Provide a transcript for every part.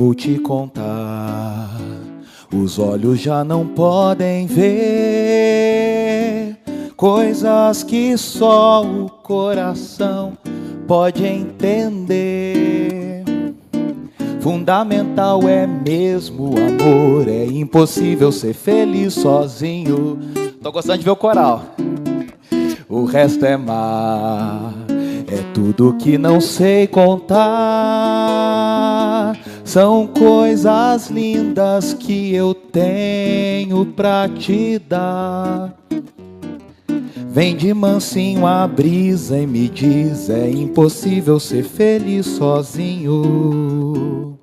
Vou te contar, os olhos já não podem ver coisas que só o coração pode entender. Fundamental é mesmo o amor, é impossível ser feliz sozinho. Tô gostando de ver o coral. O resto é mar, é tudo que não sei contar. São coisas lindas que eu tenho pra te dar. Vem de mansinho a brisa e me diz, é impossível ser feliz sozinho.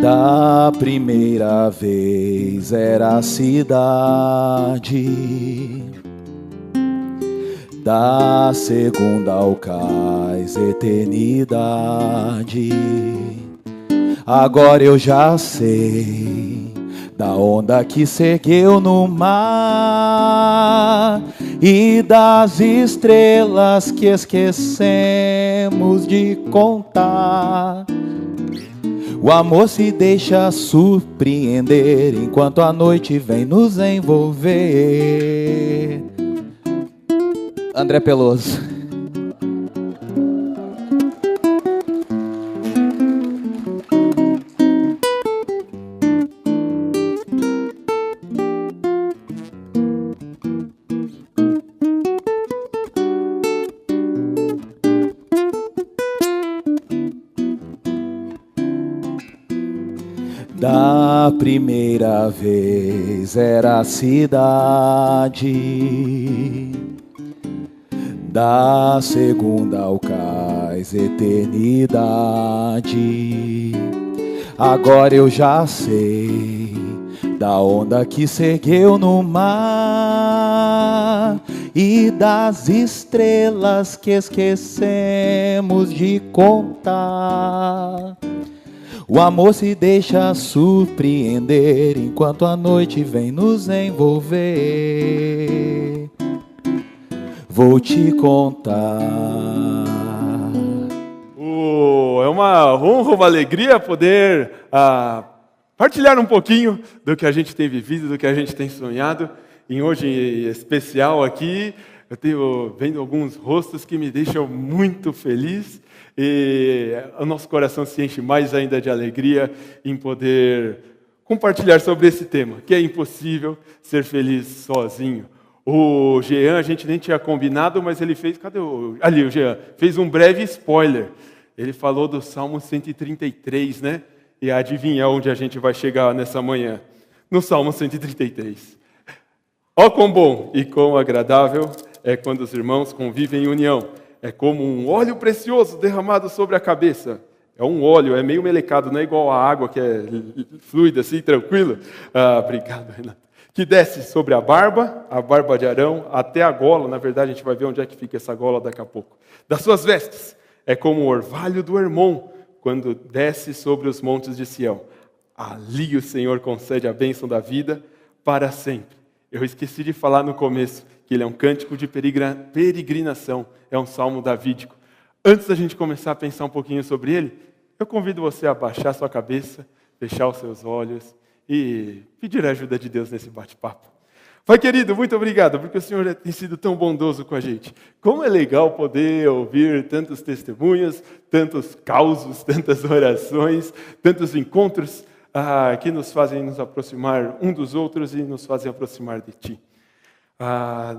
Da primeira vez era a cidade, da segunda ao cais, eternidade. Agora eu já sei da onda que seguiu no mar e das estrelas que esquecemos de contar. O amor se deixa surpreender enquanto a noite vem nos envolver. André Peloso. Da primeira vez era a cidade, da segunda ao cais, eternidade. Agora eu já sei da onda que seguiu no mar e das estrelas que esquecemos de contar. O amor se deixa surpreender enquanto a noite vem nos envolver. Vou te contar. É uma honra, uma alegria poder partilhar um pouquinho do que a gente tem vivido, do que a gente tem sonhado. E hoje em especial aqui, eu tenho vendo alguns rostos que me deixam muito feliz. E o nosso coração se enche mais ainda de alegria em poder compartilhar sobre esse tema, que é impossível ser feliz sozinho. O Jean, a gente nem tinha combinado, mas ele fez... Cadê o... Ali, o Jean. Fez um breve spoiler. Ele falou do Salmo 133, né? E adivinha onde a gente vai chegar nessa manhã? No Salmo 133. Ó quão bom e quão agradável é quando os irmãos convivem em união. É como um óleo precioso derramado sobre a cabeça. É um óleo, é meio melecado, não é igual a água que é fluida assim, tranquila. Obrigado, Renato. Que desce sobre a barba de Arão, até a gola. Na verdade, a gente vai ver onde é que fica essa gola daqui a pouco. Das suas vestes, é como o orvalho do Hermon, quando desce sobre os montes de Sião. Ali o Senhor concede a bênção da vida para sempre. Eu esqueci de falar no começo que ele é um cântico de peregrinação, é um salmo davídico. Antes da gente começar a pensar um pouquinho sobre ele, eu convido você a baixar sua cabeça, fechar os seus olhos e pedir a ajuda de Deus nesse bate-papo. Pai querido, muito obrigado, porque o Senhor tem sido tão bondoso com a gente. Como é legal poder ouvir tantos testemunhos, tantos causos, tantas orações, tantos encontros que nos fazem nos aproximar um dos outros e nos fazem aproximar de Ti.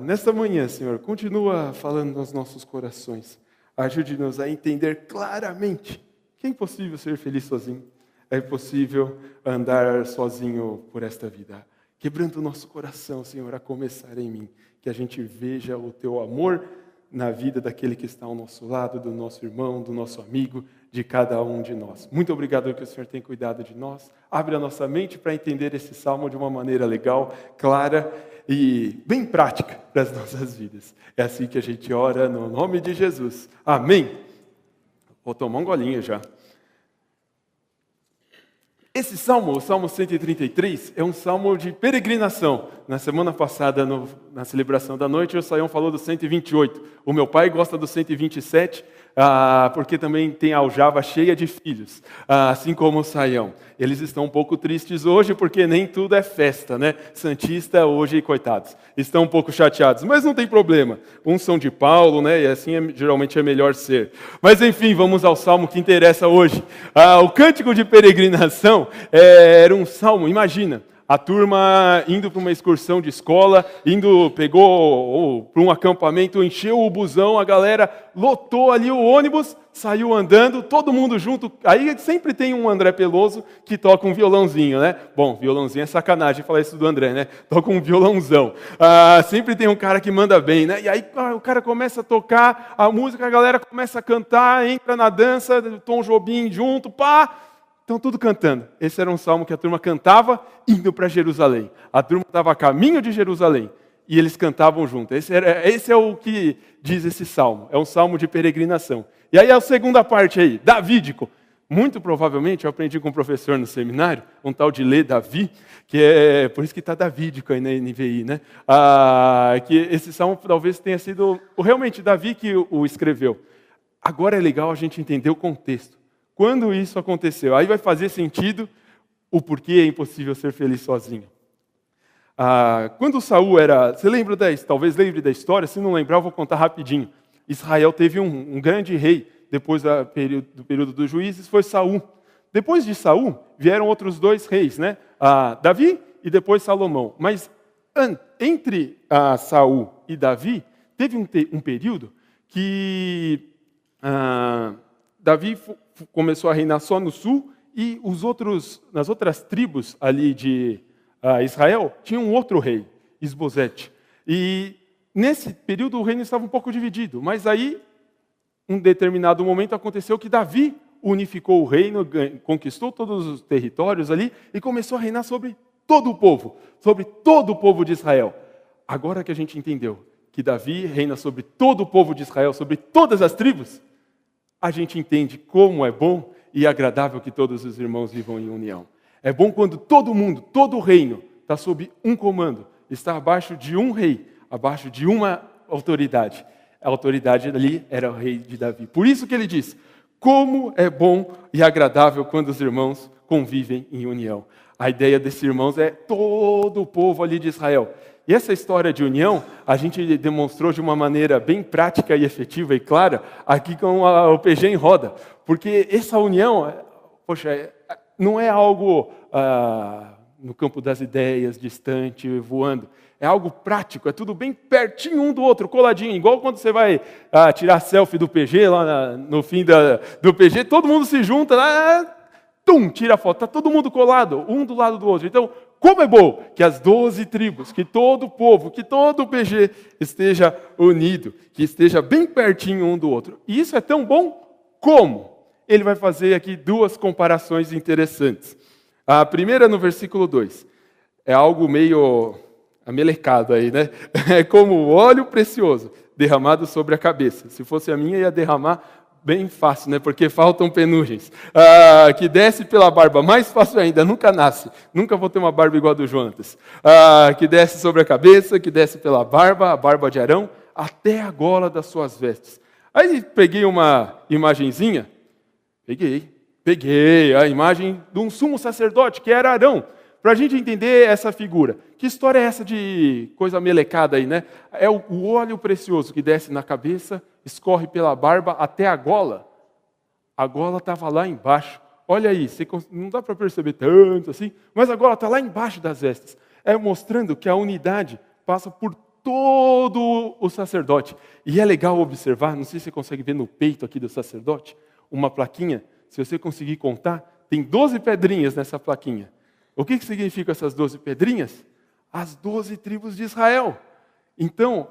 Nesta manhã, Senhor, continua falando nos nossos corações. Ajude-nos a entender claramente que é impossível ser feliz sozinho. É impossível andar sozinho por esta vida. Quebrando o nosso coração, Senhor, a começar em mim. Que a gente veja o Teu amor na vida daquele que está ao nosso lado, do nosso irmão, do nosso amigo, de cada um de nós. Muito obrigado que o Senhor tem cuidado de nós. Abre a nossa mente para entender esse salmo de uma maneira legal, clara e bem prática para as nossas vidas. É assim que a gente ora no nome de Jesus. Amém. Vou tomar um golinho já. Esse salmo, o Salmo 133, é um salmo de peregrinação. Na semana passada, na celebração da noite, o Saião falou do 128. O meu pai gosta do 127, porque também tem a aljava cheia de filhos, assim como o Saião. Eles estão um pouco tristes hoje, porque nem tudo é festa, né? Santista hoje, coitados, estão um pouco chateados, mas não tem problema. Uns são de Paulo, né? E assim geralmente é melhor ser. Mas enfim, vamos ao salmo que interessa hoje. O cântico de peregrinação era um salmo, imagina. A turma indo para uma excursão de escola, pegou para um acampamento, encheu o busão, a galera lotou ali o ônibus, saiu andando, todo mundo junto. Aí sempre tem um André Peloso que toca um violãozinho, né? Bom, violãozinho é sacanagem falar isso do André, né? Toca um violãozão. Sempre tem um cara que manda bem, né? E aí o cara começa a tocar a música, a galera começa a cantar, entra na dança, Tom Jobim junto, pá! Estão tudo cantando. Esse era um salmo que a turma cantava indo para Jerusalém. A turma estava a caminho de Jerusalém e eles cantavam junto. Esse é o que diz esse salmo. É um salmo de peregrinação. E aí a segunda parte aí, davídico. Muito provavelmente, eu aprendi com um professor no seminário, um tal de Lê Davi, que é por isso que está davídico aí na NVI, né? Que esse salmo talvez tenha sido realmente Davi que o escreveu. Agora é legal a gente entender o contexto. Quando isso aconteceu? Aí vai fazer sentido o porquê é impossível ser feliz sozinho. Quando Saul era... Você lembra talvez lembre da história, se não lembrar eu vou contar rapidinho. Israel teve um grande rei, depois do período dos juízes, foi Saul. Depois de Saul, vieram outros 2 reis, né? Davi e depois Salomão. Mas entre Saul e Davi, teve um período que Davi começou a reinar só no sul e nas outras tribos ali de Israel tinha um outro rei, Isbosete. E nesse período o reino estava um pouco dividido, mas aí, em um determinado momento, aconteceu que Davi unificou o reino, conquistou todos os territórios ali e começou a reinar sobre todo o povo de Israel. Agora que a gente entendeu que Davi reina sobre todo o povo de Israel, sobre todas as tribos, a gente entende como é bom e agradável que todos os irmãos vivam em união. É bom quando todo mundo, todo o reino, está sob um comando, está abaixo de um rei, abaixo de uma autoridade. A autoridade ali era o rei de Davi. Por isso que ele diz, como é bom e agradável quando os irmãos convivem em união. A ideia desses irmãos é todo o povo ali de Israel. E essa história de união, a gente demonstrou de uma maneira bem prática e efetiva e clara aqui com o PG em Roda. Porque essa união, não é algo no campo das ideias, distante, voando. É algo prático, é tudo bem pertinho um do outro, coladinho. Igual quando você vai tirar selfie do PG, lá no fim do PG, todo mundo se junta, tira a foto, está todo mundo colado, um do lado do outro. Então, como é bom que as 12 tribos, que todo o povo, que todo o PG esteja unido, que esteja bem pertinho um do outro. E isso é tão bom como? Ele vai fazer aqui 2 comparações interessantes. A primeira no versículo 2. É algo meio amelecado aí, né? É como o óleo precioso derramado sobre a cabeça. Se fosse a minha, ia derramar bem fácil, né? Porque faltam penugens. Que desce pela barba, mais fácil ainda, nunca nasce. Nunca vou ter uma barba igual a do Jonatas. Que desce sobre a cabeça, que desce pela barba, a barba de Arão, até a gola das suas vestes. Aí peguei uma imagenzinha, peguei a imagem de um sumo sacerdote, que era Arão, para a gente entender essa figura. Que história é essa de coisa melecada aí, né? É o óleo precioso que desce na cabeça, escorre pela barba até a gola. A gola estava lá embaixo. Olha aí, não dá para perceber tanto assim, mas a gola está lá embaixo das vestes. É mostrando que a unidade passa por todo o sacerdote. E é legal observar, não sei se você consegue ver no peito aqui do sacerdote, uma plaquinha, se você conseguir contar, tem 12 pedrinhas nessa plaquinha. O que significam essas 12 pedrinhas? As 12 tribos de Israel. Então,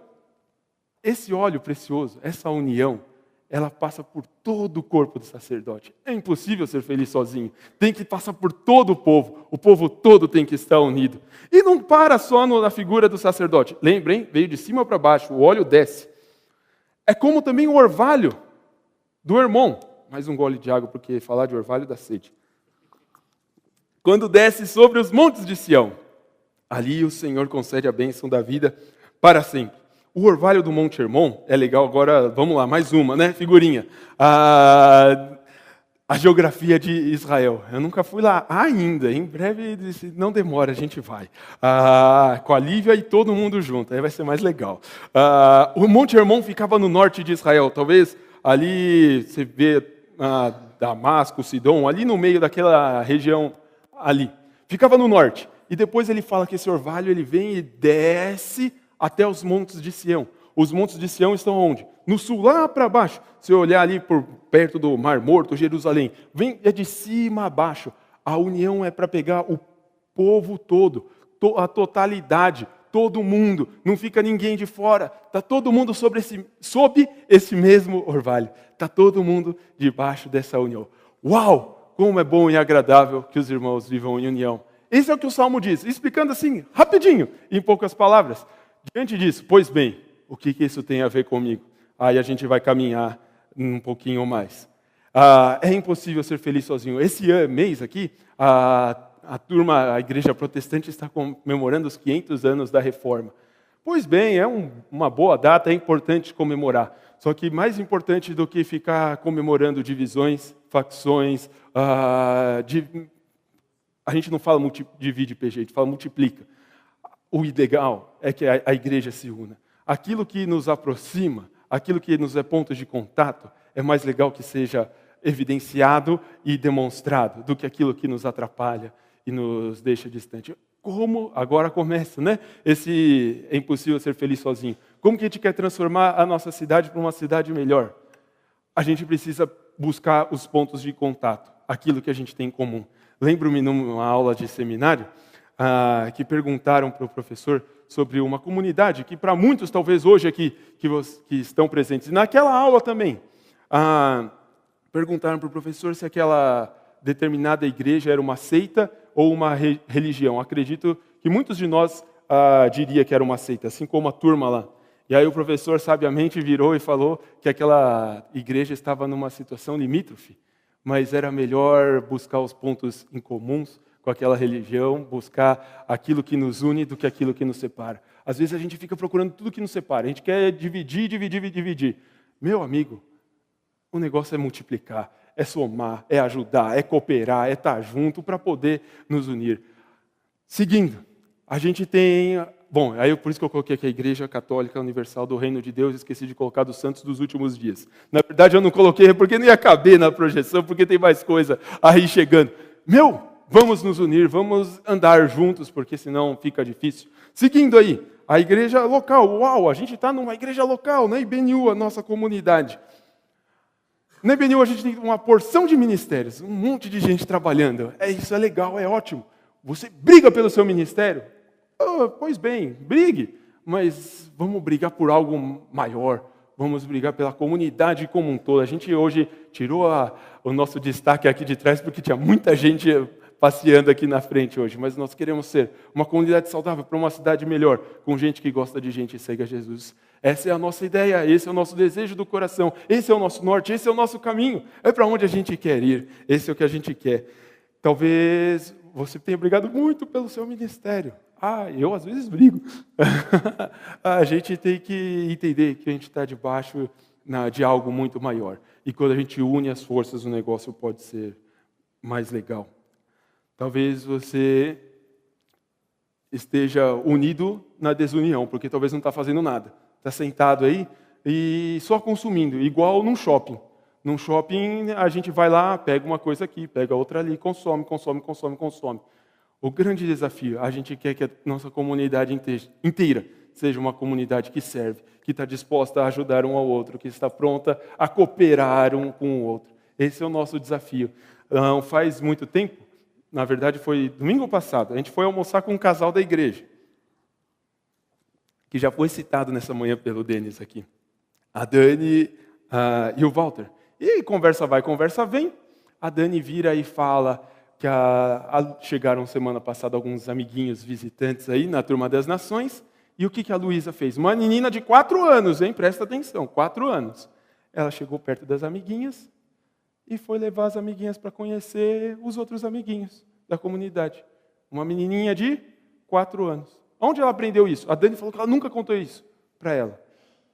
esse óleo precioso, essa união, ela passa por todo o corpo do sacerdote. É impossível ser feliz sozinho. Tem que passar por todo o povo todo tem que estar unido. E não para só na figura do sacerdote. Lembrem, veio de cima para baixo, o óleo desce. É como também o orvalho do irmão. Mais um gole de água, porque falar de orvalho dá sede. Quando desce sobre os montes de Sião, ali o Senhor concede a bênção da vida para sempre. O orvalho do Monte Hermon é legal, agora vamos lá, mais uma, né? Figurinha. A geografia de Israel. Eu nunca fui lá ainda, em breve, não demora, a gente vai. Com a Lívia e todo mundo junto, aí vai ser mais legal. O Monte Hermon ficava no norte de Israel, talvez ali você vê Damasco, Sidom, ali no meio daquela região ali. Ficava no norte. E depois ele fala que esse orvalho ele vem e desce até os montes de Sião. Os montes de Sião estão onde? No sul, lá para baixo. Se eu olhar ali por perto do Mar Morto, Jerusalém, é de cima a baixo. A união é para pegar o povo todo, a totalidade, todo mundo. Não fica ninguém de fora. Está todo mundo sob esse mesmo orvalho. Está todo mundo debaixo dessa união. Uau! Como é bom e agradável que os irmãos vivam em união. Isso é o que o Salmo diz, explicando assim, rapidinho, em poucas palavras. Diante disso, pois bem, o que isso tem a ver comigo? Aí a gente vai caminhar um pouquinho mais. É impossível ser feliz sozinho. Esse mês aqui, a igreja protestante está comemorando os 500 anos da Reforma. Pois bem, é uma boa data, é importante comemorar. Só que mais importante do que ficar comemorando divisões, facções, a gente não fala divide PG, a gente fala multiplica. O ideal é que a igreja se una. Aquilo que nos aproxima, aquilo que nos é ponto de contato, é mais legal que seja evidenciado e demonstrado do que aquilo que nos atrapalha e nos deixa distante. Como agora começa, né? Esse é impossível ser feliz sozinho. Como que a gente quer transformar a nossa cidade para uma cidade melhor? A gente precisa buscar os pontos de contato, aquilo que a gente tem em comum. Lembro-me numa aula de seminário que perguntaram para o professor sobre uma comunidade que para muitos, talvez hoje aqui, que estão presentes, naquela aula também, perguntaram para o professor se aquela determinada igreja era uma seita ou uma religião. Acredito que muitos de nós diria que era uma seita, assim como a turma lá. E aí o professor sabiamente virou e falou que aquela igreja estava numa situação limítrofe, mas era melhor buscar os pontos em comuns com aquela religião, buscar aquilo que nos une do que aquilo que nos separa. Às vezes a gente fica procurando tudo que nos separa, a gente quer dividir. Meu amigo, o negócio é multiplicar, é somar, é ajudar, é cooperar, é estar junto para poder nos unir. Seguindo, a gente tem... Bom, aí por isso que eu coloquei aqui a Igreja Católica Universal do Reino de Deus, esqueci de colocar dos Santos dos Últimos Dias. Na verdade, eu não coloquei porque não ia caber na projeção, porque tem mais coisa aí chegando. Vamos nos unir, vamos andar juntos, porque senão fica difícil. Seguindo aí, a igreja local. Uau, a gente está numa igreja local, na IBNU, a nossa comunidade. Na IBNU a gente tem uma porção de ministérios, um monte de gente trabalhando. Isso é legal, é ótimo. Você briga pelo seu ministério? Pois bem, brigue, mas vamos brigar por algo maior, vamos brigar pela comunidade como um todo. A gente hoje tirou o nosso destaque aqui de trás porque tinha muita gente passeando aqui na frente hoje, mas nós queremos ser uma comunidade saudável para uma cidade melhor, com gente que gosta de gente e segue a Jesus. Essa é a nossa ideia, esse é o nosso desejo do coração, esse é o nosso norte, esse é o nosso caminho, é para onde a gente quer ir, esse é o que a gente quer. Talvez você tenha brigado muito pelo seu ministério. Eu às vezes brigo. A gente tem que entender que a gente está debaixo de algo muito maior. E quando a gente une as forças, o negócio pode ser mais legal. Talvez você esteja unido na desunião, porque talvez não está fazendo nada. Está sentado aí e só consumindo, igual num shopping. Num shopping a gente vai lá, pega uma coisa aqui, pega outra ali, consome. O grande desafio, a gente quer que a nossa comunidade inteira seja uma comunidade que serve, que está disposta a ajudar um ao outro, que está pronta a cooperar um com o outro. Esse é o nosso desafio. Não faz muito tempo, na verdade foi domingo passado, a gente foi almoçar com um casal da igreja, que já foi citado nessa manhã pelo Denis aqui. A Dani e o Walter. E conversa vai, conversa vem. A Dani vira e fala que chegaram semana passada alguns amiguinhos visitantes aí na Turma das Nações. E o que a Luísa fez? Uma menina de 4 anos, hein? Presta atenção, 4 anos. Ela chegou perto das amiguinhas e foi levar as amiguinhas para conhecer os outros amiguinhos da comunidade. Uma menininha de 4 anos. Onde ela aprendeu isso? A Dani falou que ela nunca contou isso para ela?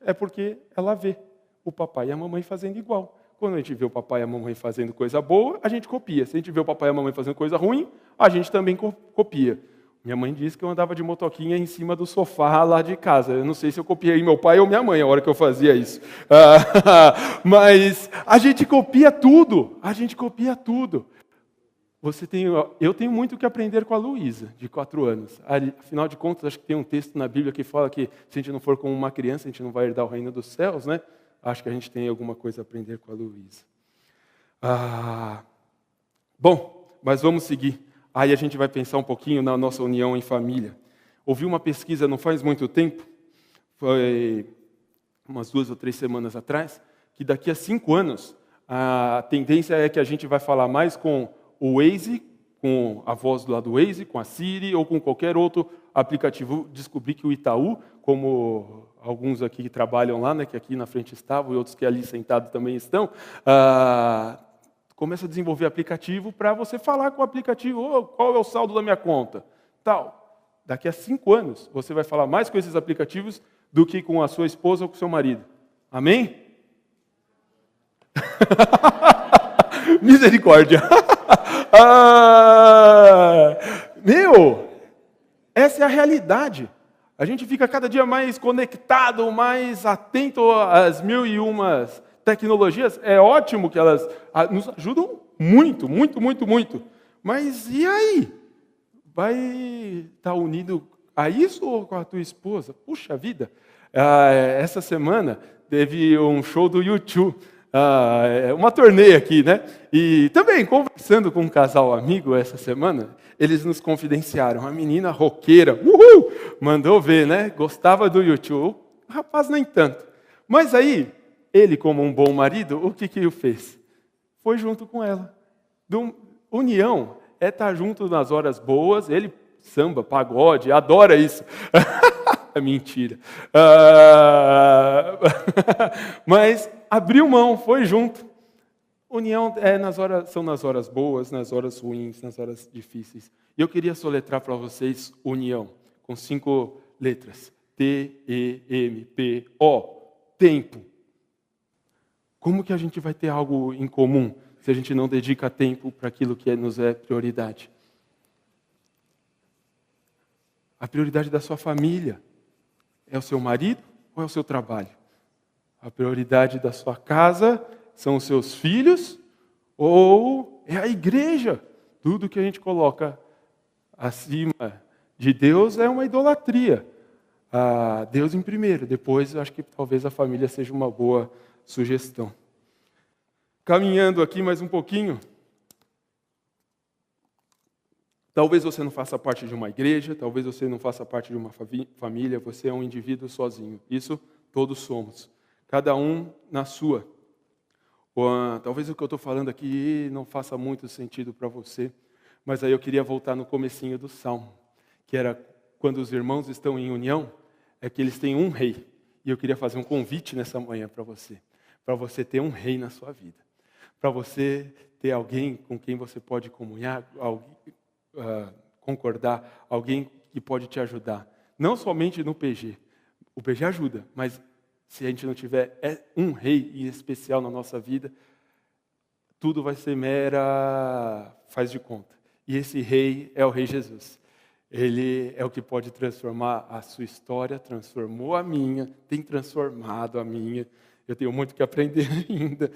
É porque ela vê o papai e a mamãe fazendo igual. Quando a gente vê o papai e a mamãe fazendo coisa boa, a gente copia. Se a gente vê o papai e a mamãe fazendo coisa ruim, a gente também copia. Minha mãe disse que eu andava de motoquinha em cima do sofá lá de casa. Eu não sei se eu copiei meu pai ou minha mãe a hora que eu fazia isso. Mas a gente copia tudo. A gente copia tudo. Eu tenho muito o que aprender com a Luísa, de 4 anos. Afinal de contas, acho que tem um texto na Bíblia que fala que se a gente não for como uma criança, a gente não vai herdar o reino dos céus, né? Acho que a gente tem alguma coisa a aprender com a Luísa. Bom, mas vamos seguir. Aí a gente vai pensar um pouquinho na nossa união em família. Ouvi uma pesquisa não faz muito tempo, foi umas 2 ou 3 semanas atrás, que daqui a 5 anos, a tendência é que a gente vai falar mais com o Waze, com a voz lá do Waze, com a Siri ou com qualquer outro aplicativo. Descobri que o Itaú, como alguns aqui que trabalham lá, né, que aqui na frente estavam, e outros que ali sentados também estão, começa a desenvolver aplicativo para você falar com o aplicativo, qual é o saldo da minha conta, tal. Daqui a 5 anos, você vai falar mais com esses aplicativos do que com a sua esposa ou com o seu marido. Amém? Misericórdia. Essa é a realidade. A gente fica cada dia mais conectado, mais atento às 1001 tecnologias. É ótimo que elas nos ajudam muito, muito, muito, muito. Mas e aí? Vai estar unido a isso ou com a tua esposa? Puxa vida! Essa semana teve um show do U2. Uma turnê aqui, né? E também, conversando com um casal amigo essa semana, eles nos confidenciaram. A menina roqueira, mandou ver, né? Gostava do U2. O rapaz nem tanto. Mas aí, ele, como um bom marido, o que ele fez? Foi junto com ela. União é estar junto nas horas boas. Ele samba, pagode, adora isso. É mentira. Mas abriu mão, foi junto. União são nas horas boas, nas horas ruins, nas horas difíceis. E eu queria soletrar para vocês união, com 5 letras. T-E-M-P-O. Tempo. Como que a gente vai ter algo em comum se a gente não dedica tempo para aquilo que nos é prioridade? A prioridade da sua família é o seu marido ou é o seu trabalho? A prioridade da sua casa são os seus filhos ou é a igreja? Tudo que a gente coloca acima de Deus é uma idolatria. Deus em primeiro, depois eu acho que talvez a família seja uma boa sugestão. Caminhando aqui mais um pouquinho. Talvez você não faça parte de uma igreja, talvez você não faça parte de uma família, você é um indivíduo sozinho. Isso todos somos. Cada um na sua. Talvez o que eu estou falando aqui não faça muito sentido para você, mas aí eu queria voltar no comecinho do Salmo, que era quando os irmãos estão em união, é que eles têm um rei. E eu queria fazer um convite nessa manhã para você ter um rei na sua vida, para você ter alguém com quem você pode comunhar, concordar, alguém que pode te ajudar. Não somente no PG. O PG ajuda, mas se a gente não tiver um rei em especial na nossa vida, tudo vai ser mera faz de conta. E esse rei é o Rei Jesus. Ele é o que pode transformar a sua história, transformou a minha, tem transformado a minha. Eu tenho muito que aprender ainda,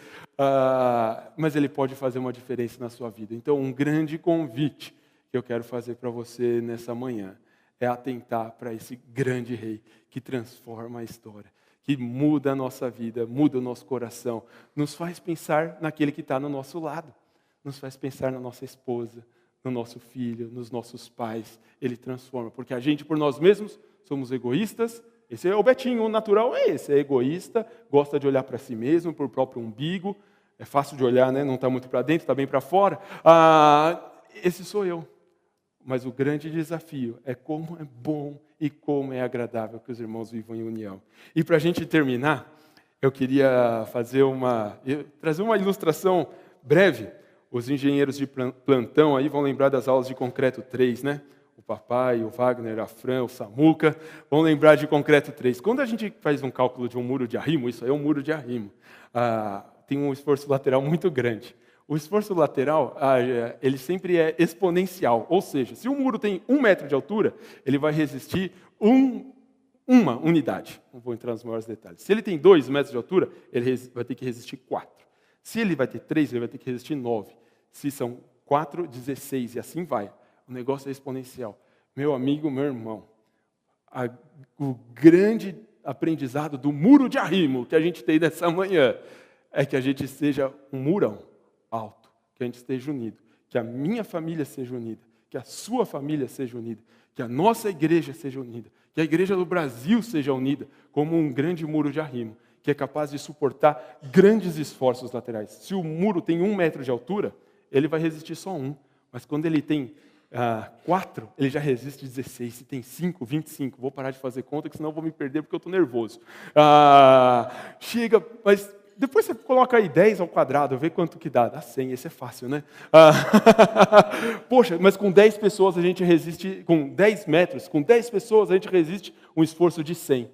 mas ele pode fazer uma diferença na sua vida. Então, um grande convite que eu quero fazer para você nessa manhã é atentar para esse grande rei que transforma a história, que muda a nossa vida, muda o nosso coração, nos faz pensar naquele que está no nosso lado, nos faz pensar na nossa esposa, no nosso filho, nos nossos pais. Ele transforma, porque a gente, por nós mesmos, somos egoístas. Esse é o Betinho, o natural é esse, é egoísta, gosta de olhar para si mesmo, para o próprio umbigo. É fácil de olhar, né? Não está muito para dentro, está bem para fora. Esse sou eu. Mas o grande desafio é como é bom e como é agradável que os irmãos vivam em união. E para a gente terminar, eu queria trazer uma ilustração breve. Os engenheiros de plantão aí vão lembrar das aulas de concreto 3, né? O o papai, o Wagner, a Fran, o Samuca, vão lembrar de concreto 3. Quando a gente faz um cálculo de um muro de arrimo, isso aí é um muro de arrimo, tem um esforço lateral muito grande. O esforço lateral, ele sempre é exponencial, ou seja, se o muro tem 1 metro de altura, ele vai resistir uma unidade. Não vou entrar nos maiores detalhes. Se ele tem 2 metros de altura, ele vai ter que resistir 4. Se ele vai ter 3, ele vai ter que resistir 9. Se são 4, 16, e assim vai. O negócio é exponencial. Meu amigo, meu irmão, o grande aprendizado do muro de arrimo que a gente tem nessa manhã é que a gente seja um murão alto, que a gente esteja unido, que a minha família seja unida, que a sua família seja unida, que a nossa igreja seja unida, que a igreja do Brasil seja unida como um grande muro de arrimo, que é capaz de suportar grandes esforços laterais. Se o muro tem 1 metro de altura, ele vai resistir só 1, mas quando ele tem 4, ele já resiste 16, se tem 5, 25. Vou parar de fazer conta, que senão eu vou me perder porque eu estou nervoso. Chega, mas depois você coloca aí 10 ao quadrado, vê quanto que dá. Dá 100, esse é fácil, né? Poxa, mas com 10 pessoas a gente resiste, com 10 metros, com 10 pessoas a gente resiste um esforço de 100.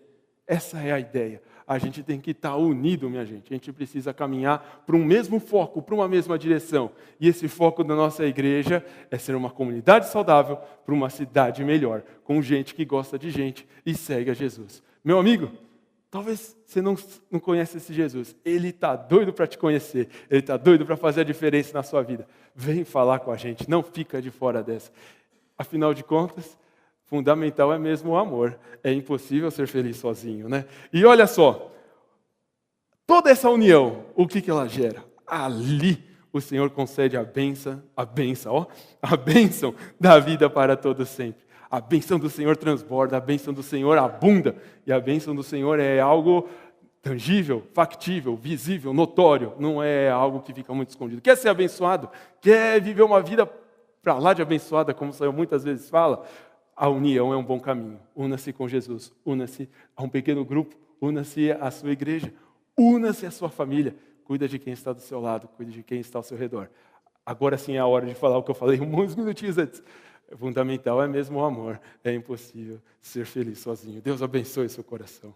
Essa é a ideia. A gente tem que estar unido, minha gente. A gente precisa caminhar para um mesmo foco, para uma mesma direção. E esse foco da nossa igreja é ser uma comunidade saudável para uma cidade melhor, com gente que gosta de gente e segue a Jesus. Meu amigo, talvez você não conhece esse Jesus. Ele está doido para te conhecer. Ele está doido para fazer a diferença na sua vida. Vem falar com a gente, não fica de fora dessa. Afinal de contas, fundamental é mesmo o amor. É impossível ser feliz sozinho, né? E olha só, toda essa união, o que ela gera? Ali o Senhor concede a bênção da vida para todos sempre. A bênção do Senhor transborda, a bênção do Senhor abunda, e a bênção do Senhor é algo tangível, factível, visível, notório, não é algo que fica muito escondido. Quer ser abençoado? Quer viver uma vida para lá de abençoada, como o Senhor muitas vezes fala? A união é um bom caminho. Una-se com Jesus, una-se a um pequeno grupo, una-se à sua igreja, una-se à sua família. Cuida de quem está do seu lado, cuida de quem está ao seu redor. Agora sim é a hora de falar o que eu falei uns minutinhos antes. Fundamental é mesmo o amor. É impossível ser feliz sozinho. Deus abençoe seu coração.